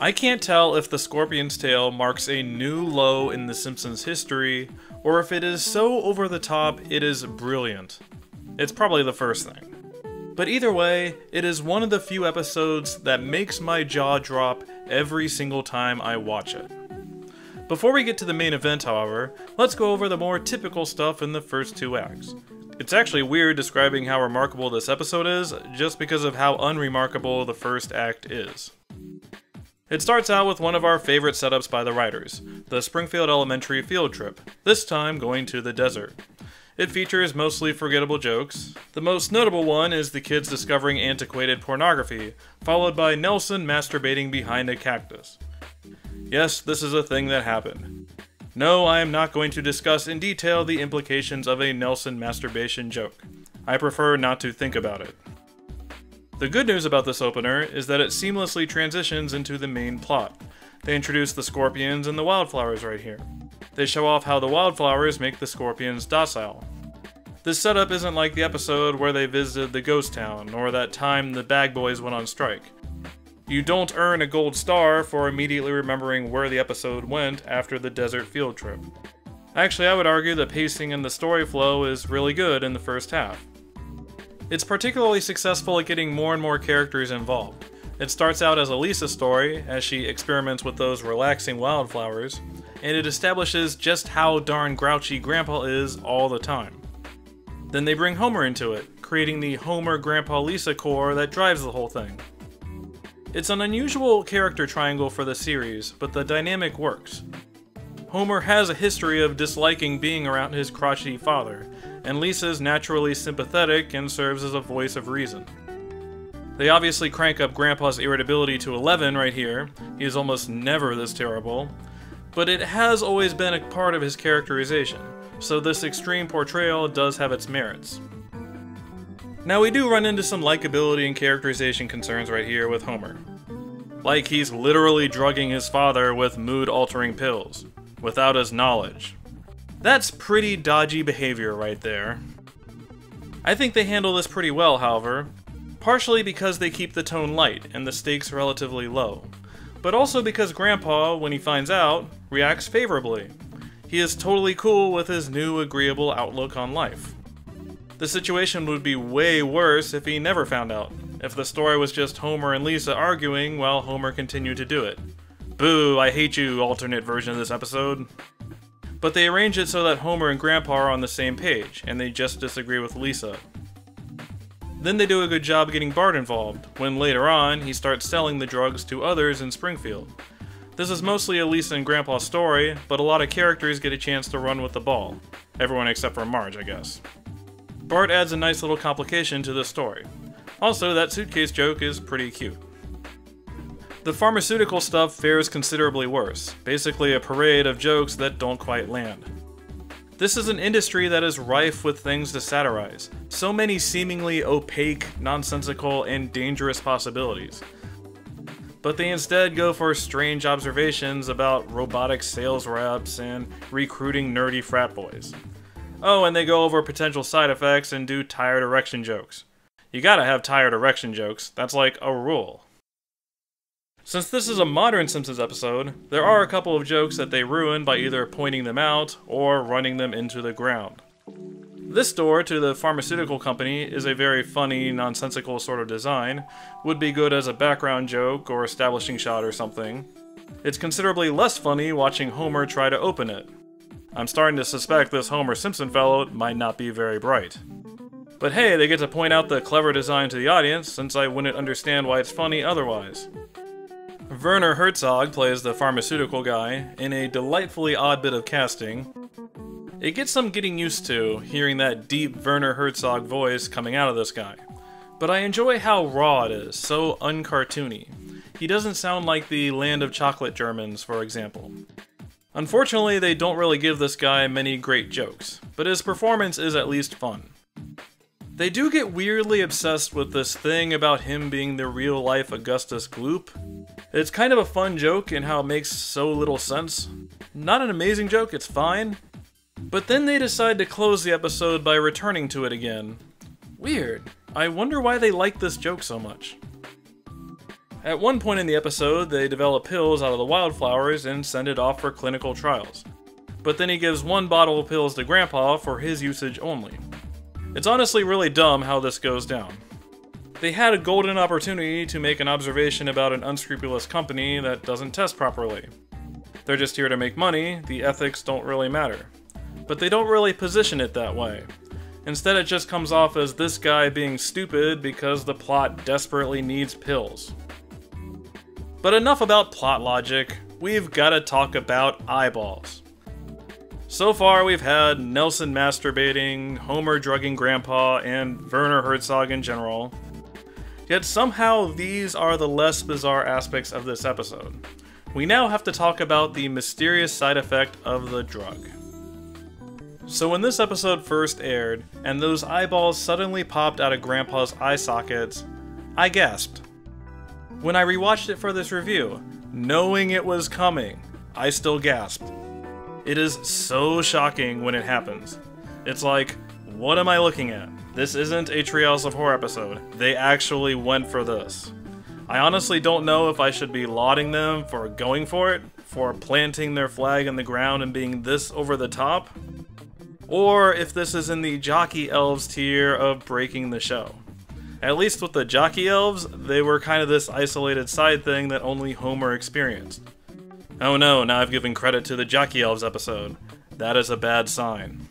I can't tell if the Scorpion's tail marks a new low in The Simpsons history, or if it is so over the top it is brilliant. It's probably the first thing. But either way, it is one of the few episodes that makes my jaw drop every single time I watch it. Before we get to the main event, however, let's go over the more typical stuff in the first two acts. It's actually weird describing how remarkable this episode is, just because of how unremarkable the first act is. It starts out with one of our favorite setups by the writers, the Springfield Elementary field trip, this time going to the desert. It features mostly forgettable jokes. The most notable one is the kids discovering antiquated pornography, followed by Nelson masturbating behind a cactus. Yes, this is a thing that happened. No, I am not going to discuss in detail the implications of a Nelson masturbation joke. I prefer not to think about it. The good news about this opener is that it seamlessly transitions into the main plot. They introduce the scorpions and the wildflowers right here. They show off how the wildflowers make the scorpions docile. This setup isn't like the episode where they visited the ghost town, or that time the Bag Boys went on strike. You don't earn a gold star for immediately remembering where the episode went after the desert field trip. Actually, I would argue the pacing and the story flow is really good in the first half. It's particularly successful at getting more and more characters involved. It starts out as a Lisa story, as she experiments with those relaxing wildflowers, and it establishes just how darn grouchy Grandpa is all the time. Then they bring Homer into it, creating the Homer-Grandpa-Lisa core that drives the whole thing. It's an unusual character triangle for the series, but the dynamic works. Homer has a history of disliking being around his crotchety father, and Lisa's naturally sympathetic and serves as a voice of reason. They obviously crank up Grandpa's irritability to 11 right here. He is almost never this terrible. But it has always been a part of his characterization, so this extreme portrayal does have its merits. Now we do run into some likability and characterization concerns right here with Homer. Like he's literally drugging his father with mood-altering pills, without his knowledge. That's pretty dodgy behavior right there. I think they handle this pretty well, however, partially because they keep the tone light and the stakes relatively low, but also because Grandpa, when he finds out, reacts favorably. He is totally cool with his new agreeable outlook on life. The situation would be way worse if he never found out, if the story was just Homer and Lisa arguing while Homer continued to do it. Boo, I hate you, alternate version of this episode. But they arrange it so that Homer and Grandpa are on the same page, and they just disagree with Lisa. Then they do a good job getting Bart involved, when later on, he starts selling the drugs to others in Springfield. This is mostly a Lisa and Grandpa story, but a lot of characters get a chance to run with the ball. Everyone except for Marge, I guess. Bart adds a nice little complication to the story. Also, that suitcase joke is pretty cute. The pharmaceutical stuff fares considerably worse, basically a parade of jokes that don't quite land. This is an industry that is rife with things to satirize, so many seemingly opaque, nonsensical, and dangerous possibilities. But they instead go for strange observations about robotic sales reps and recruiting nerdy frat boys. Oh, and they go over potential side effects and do tired erection jokes. You gotta have tired erection jokes, that's like a rule. Since this is a modern Simpsons episode, there are a couple of jokes that they ruin by either pointing them out or running them into the ground. This door to the pharmaceutical company is a very funny, nonsensical sort of design, would be good as a background joke or establishing shot or something. It's considerably less funny watching Homer try to open it. I'm starting to suspect this Homer Simpson fellow might not be very bright. But hey, they get to point out the clever design to the audience, since I wouldn't understand why it's funny otherwise. Werner Herzog plays the pharmaceutical guy in a delightfully odd bit of casting. It gets some getting used to, hearing that deep Werner Herzog voice coming out of this guy. But I enjoy how raw it is, so uncartoony. He doesn't sound like the Land of Chocolate Germans, for example. Unfortunately, they don't really give this guy many great jokes, but his performance is at least fun. They do get weirdly obsessed with this thing about him being the real-life Augustus Gloop. It's kind of a fun joke in how it makes so little sense. Not an amazing joke, it's fine. But then they decide to close the episode by returning to it again. Weird. I wonder why they like this joke so much. At one point in the episode, they develop pills out of the wildflowers and send it off for clinical trials. But then he gives one bottle of pills to Grandpa for his usage only. It's honestly really dumb how this goes down. They had a golden opportunity to make an observation about an unscrupulous company that doesn't test properly. They're just here to make money, the ethics don't really matter. But they don't really position it that way. Instead, it just comes off as this guy being stupid because the plot desperately needs pills. But enough about plot logic, we've gotta talk about eyeballs. So far, we've had Nelson masturbating, Homer drugging Grandpa, and Werner Herzog in general. Yet somehow these are the less bizarre aspects of this episode. We now have to talk about the mysterious side effect of the drug. So when this episode first aired, and those eyeballs suddenly popped out of Grandpa's eye sockets, I gasped. When I rewatched it for this review, knowing it was coming, I still gasped. It is so shocking when it happens. It's like, what am I looking at? This isn't a Treehouse of Horror episode. They actually went for this. I honestly don't know if I should be lauding them for going for it, for planting their flag in the ground and being this over the top, or if this is in the Jockey Elves tier of breaking the show. At least with the Jockey Elves, they were kind of this isolated side thing that only Homer experienced. Oh no, now I've given credit to the Jockey Elves episode. That is a bad sign.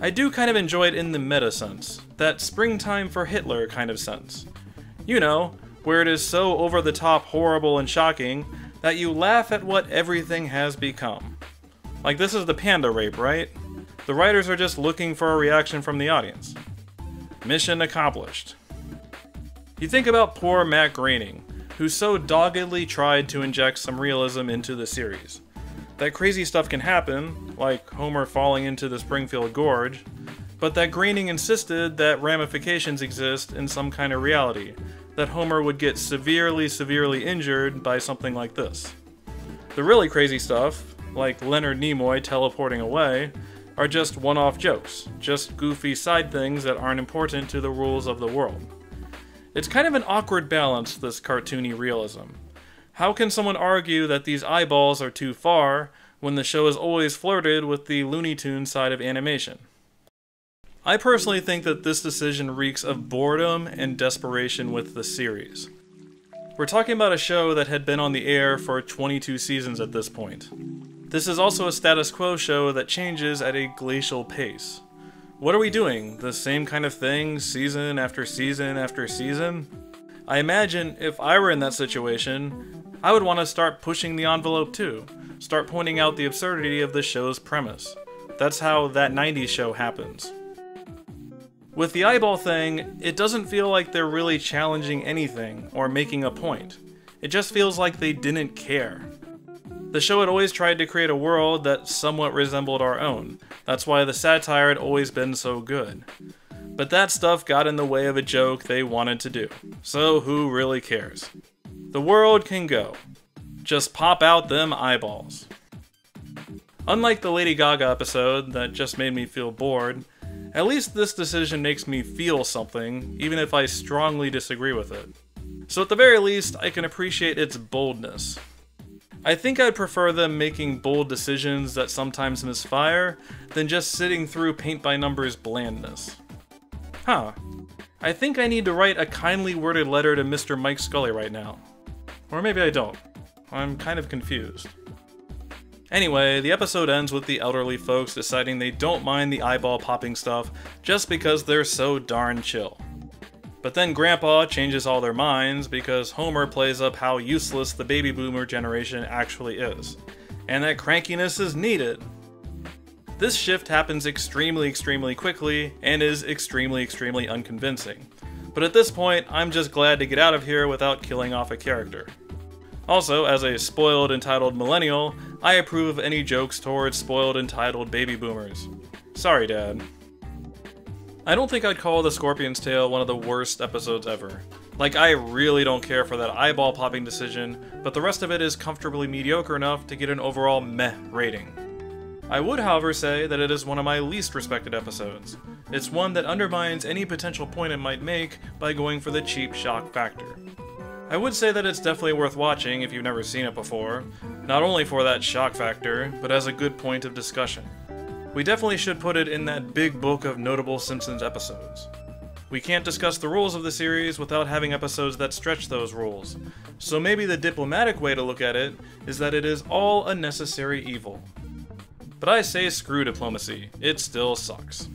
I do kind of enjoy it in the meta sense, that springtime for Hitler kind of sense. You know, where it is so over-the-top horrible and shocking that you laugh at what everything has become. Like, this is the panda rape, right? The writers are just looking for a reaction from the audience. Mission accomplished. You think about poor Matt Groening, who so doggedly tried to inject some realism into the series. That crazy stuff can happen, like Homer falling into the Springfield Gorge, but that Groening insisted that ramifications exist in some kind of reality, that Homer would get severely injured by something like this. The really crazy stuff, like Leonard Nimoy teleporting away, are just one-off jokes, just goofy side things that aren't important to the rules of the world. It's kind of an awkward balance, this cartoony realism. How can someone argue that these eyeballs are too far when the show has always flirted with the Looney Tunes side of animation? I personally think that this decision reeks of boredom and desperation with the series. We're talking about a show that had been on the air for 22 seasons at this point. This is also a status quo show that changes at a glacial pace. What are we doing? The same kind of thing, season after season after season? I imagine if I were in that situation, I would want to start pushing the envelope too. Start pointing out the absurdity of the show's premise. That's how That 90s Show happens. With the eyeball thing, it doesn't feel like they're really challenging anything or making a point. It just feels like they didn't care. The show had always tried to create a world that somewhat resembled our own. That's why the satire had always been so good. But that stuff got in the way of a joke they wanted to do. So who really cares? The world can go. Just pop out them eyeballs. Unlike the Lady Gaga episode that just made me feel bored, at least this decision makes me feel something, even if I strongly disagree with it. So at the very least, I can appreciate its boldness. I think I'd prefer them making bold decisions that sometimes misfire than just sitting through paint-by-numbers blandness. Huh. I think I need to write a kindly worded letter to Mr. Mike Scully right now. Or maybe I don't. I'm kind of confused. Anyway, the episode ends with the elderly folks deciding they don't mind the eyeball popping stuff just because they're so darn chill. But then Grandpa changes all their minds because Homer plays up how useless the baby boomer generation actually is, and that crankiness is needed. This shift happens extremely quickly and is extremely unconvincing. But at this point, I'm just glad to get out of here without killing off a character. Also, as a spoiled, entitled millennial, I approve of any jokes towards spoiled, entitled baby boomers. Sorry, Dad. I don't think I'd call The Scorpion's Tale one of the worst episodes ever. Like, I really don't care for that eyeball popping decision, but the rest of it is comfortably mediocre enough to get an overall meh rating. I would, however, say that it is one of my least respected episodes. It's one that undermines any potential point it might make by going for the cheap shock factor. I would say that it's definitely worth watching if you've never seen it before, not only for that shock factor, but as a good point of discussion. We definitely should put it in that big book of notable Simpsons episodes. We can't discuss the rules of the series without having episodes that stretch those rules, so maybe the diplomatic way to look at it is that it is all a necessary evil. But I say screw diplomacy, it still sucks.